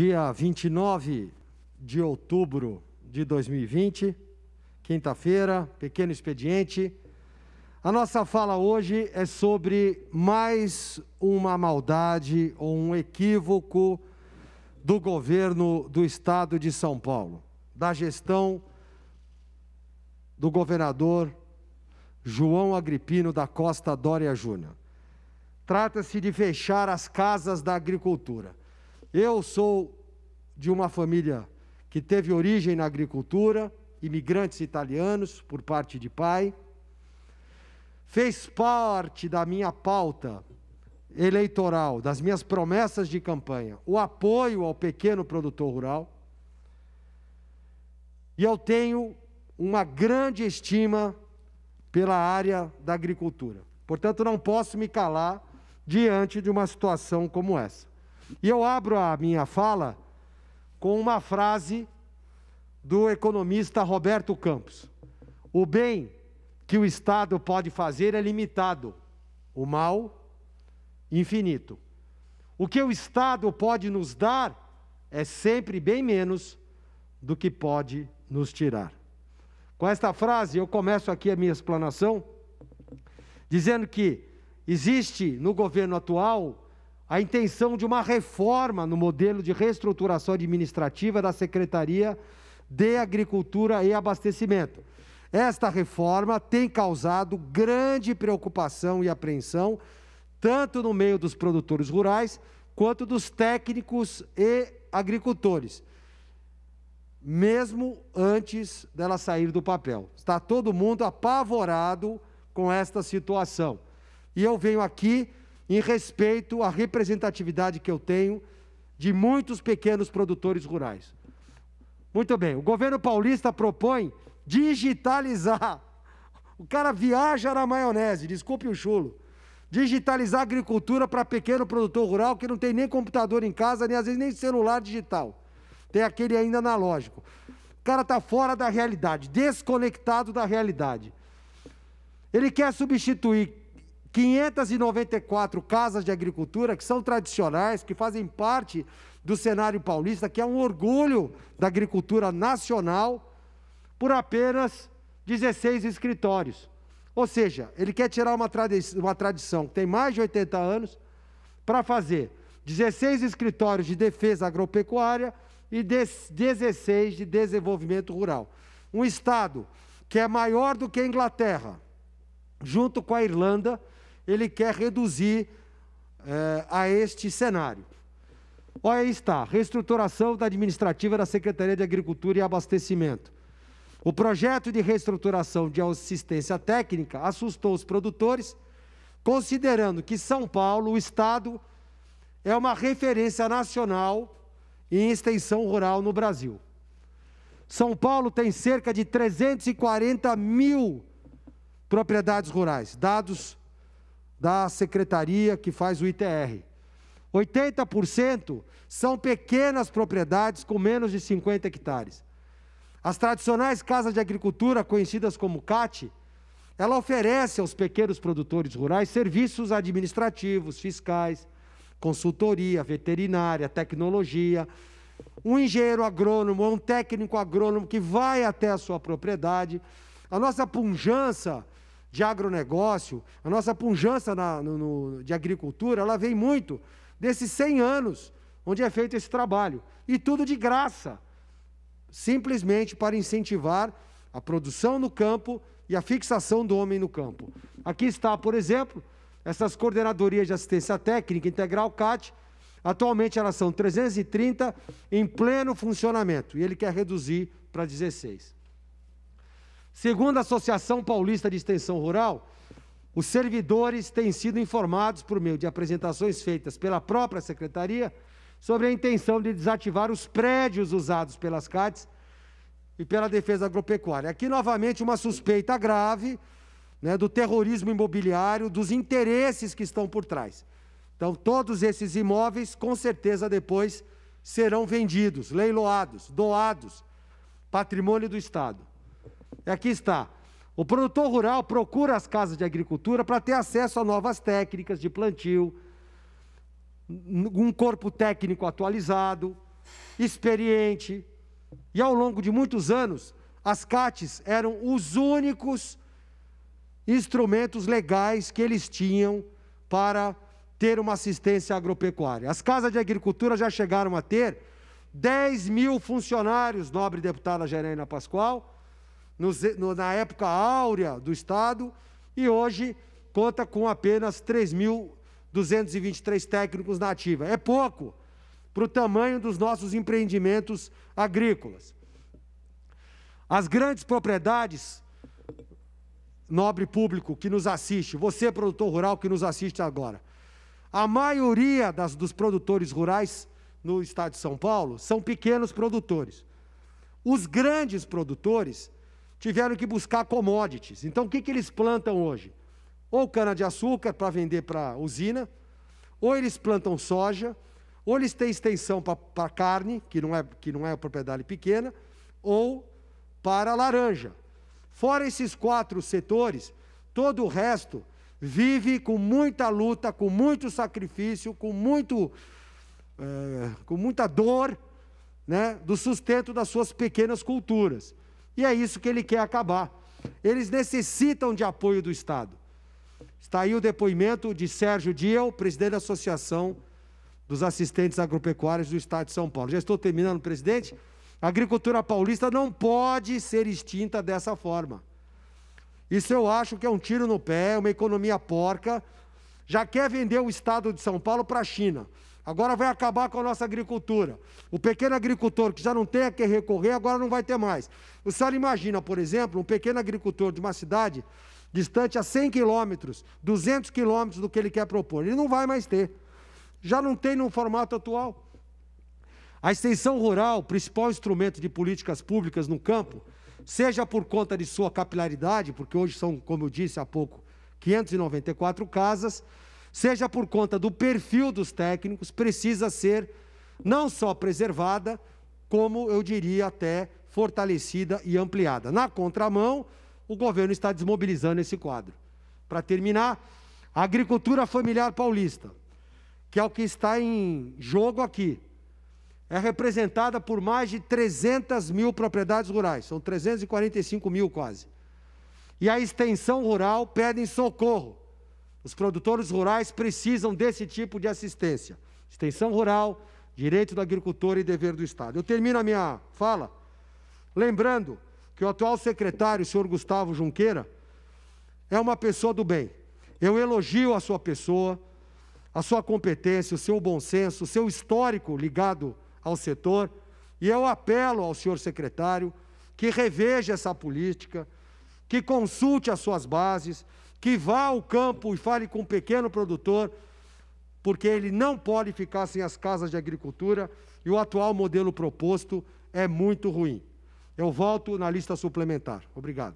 Dia 29 de outubro de 2020, quinta-feira, pequeno expediente. A nossa fala hoje é sobre mais uma maldade ou um equívoco do governo do Estado de São Paulo, da gestão do governador João Agripino da Costa Dória Júnior. Trata-se de fechar as casas da agricultura. Eu sou de uma família que teve origem na agricultura, imigrantes italianos por parte de pai. Fez parte da minha pauta eleitoral, das minhas promessas de campanha, o apoio ao pequeno produtor rural. E eu tenho uma grande estima pela área da agricultura. Portanto, não posso me calar diante de uma situação como essa. E eu abro a minha fala com uma frase do economista Roberto Campos. O bem que o Estado pode fazer é limitado, o mal, infinito. O que o Estado pode nos dar é sempre bem menos do que pode nos tirar. Com esta frase, eu começo aqui a minha explanação, dizendo que existe no governo atual a intenção de uma reforma no modelo de reestruturação administrativa da Secretaria de Agricultura e Abastecimento. Esta reforma tem causado grande preocupação e apreensão, tanto no meio dos produtores rurais, quanto dos técnicos e agricultores, mesmo antes dela sair do papel. Está todo mundo apavorado com esta situação. E eu venho aqui em respeito à representatividade que eu tenho de muitos pequenos produtores rurais. Muito bem, o governo paulista propõe digitalizar. O cara viaja na maionese, desculpe o chulo. Digitalizar a agricultura para pequeno produtor rural que não tem nem computador em casa, nem às vezes nem celular digital. Tem aquele ainda analógico. O cara está fora da realidade, desconectado da realidade. Ele quer substituir 594 casas de agricultura, que são tradicionais, que fazem parte do cenário paulista, que é um orgulho da agricultura nacional, por apenas 16 escritórios. Ou seja, ele quer tirar uma tradição que tem mais de 80 anos para fazer 16 escritórios de defesa agropecuária e 16 de desenvolvimento rural. Um estado que é maior do que a Inglaterra, junto com a Irlanda, ele quer reduzir a este cenário. Olha, aí está, reestruturação da administrativa da Secretaria de Agricultura e Abastecimento. O projeto de reestruturação de assistência técnica assustou os produtores, considerando que São Paulo, o estado, é uma referência nacional em extensão rural no Brasil. São Paulo tem cerca de 340 mil propriedades rurais, dados da secretaria que faz o ITR. 80% são pequenas propriedades com menos de 50 hectares. As tradicionais casas de agricultura, conhecidas como CAT, ela oferece aos pequenos produtores rurais serviços administrativos, fiscais, consultoria, veterinária, tecnologia, um engenheiro agrônomo, um técnico agrônomo que vai até a sua propriedade. A nossa pujança de agronegócio, a nossa pujança de agricultura, ela vem muito desses 100 anos onde é feito esse trabalho. E tudo de graça, simplesmente para incentivar a produção no campo e a fixação do homem no campo. Aqui está, por exemplo, essas coordenadorias de assistência técnica integral CAT. Atualmente elas são 330 em pleno funcionamento e ele quer reduzir para 16. Segundo a Associação Paulista de Extensão Rural, os servidores têm sido informados por meio de apresentações feitas pela própria Secretaria sobre a intenção de desativar os prédios usados pelas CATs e pela Defesa Agropecuária. Aqui, novamente, uma suspeita grave, né, do terrorismo imobiliário, dos interesses que estão por trás. Então, todos esses imóveis, com certeza, depois serão vendidos, leiloados, doados, patrimônio do Estado. E aqui está. O produtor rural procura as casas de agricultura para ter acesso a novas técnicas de plantio, um corpo técnico atualizado, experiente, e ao longo de muitos anos, as CATs eram os únicos instrumentos legais que eles tinham para ter uma assistência agropecuária. As casas de agricultura já chegaram a ter 10 mil funcionários, nobre deputada Janaína Pascoal, na época áurea do Estado, e hoje conta com apenas 3.223 técnicos na ativa. É pouco para o tamanho dos nossos empreendimentos agrícolas. As grandes propriedades, nobre público que nos assiste, você, produtor rural que nos assiste agora, a maioria dos produtores rurais no estado de São Paulo são pequenos produtores. Os grandes produtores tiveram que buscar commodities. Então, o que eles plantam hoje? Ou cana-de-açúcar para vender para a usina, ou eles plantam soja, ou eles têm extensão para carne, que não é propriedade pequena, ou para laranja. Fora esses 4 setores, todo o resto vive com muita luta, com muito sacrifício, com muita dor, né, do sustento das suas pequenas culturas. E é isso que ele quer acabar. Eles necessitam de apoio do Estado. Está aí o depoimento de Sérgio Diel, presidente da Associação dos Assistentes Agropecuários do Estado de São Paulo. Já estou terminando, presidente. A agricultura paulista não pode ser extinta dessa forma. Isso eu acho que é um tiro no pé, uma economia porca. Já quer vender o Estado de São Paulo para a China. Agora vai acabar com a nossa agricultura. O pequeno agricultor que já não tem a que recorrer, agora não vai ter mais. O senhor imagina, por exemplo, um pequeno agricultor de uma cidade distante a 100 quilômetros, 200 quilômetros do que ele quer propor. Ele não vai mais ter. Já não tem no formato atual. A extensão rural, principal instrumento de políticas públicas no campo, seja por conta de sua capilaridade, porque hoje são, como eu disse há pouco, 594 casas, seja por conta do perfil dos técnicos, precisa ser não só preservada, como eu diria até fortalecida e ampliada. Na contramão, o governo está desmobilizando esse quadro. Para terminar, a agricultura familiar paulista, que é o que está em jogo aqui, é representada por mais de 300 mil propriedades rurais, são 345 mil quase. E a extensão rural pedem socorro. Os produtores rurais precisam desse tipo de assistência. Extensão rural, direito do agricultor e dever do Estado. Eu termino a minha fala lembrando que o atual secretário, o senhor Gustavo Junqueira, é uma pessoa do bem. Eu elogio a sua pessoa, a sua competência, o seu bom senso, o seu histórico ligado ao setor, e eu apelo ao senhor secretário que reveja essa política, que consulte as suas bases, que vá ao campo e fale com o pequeno produtor, porque ele não pode ficar sem as casas de agricultura e o atual modelo proposto é muito ruim. Eu volto na lista suplementar. Obrigado.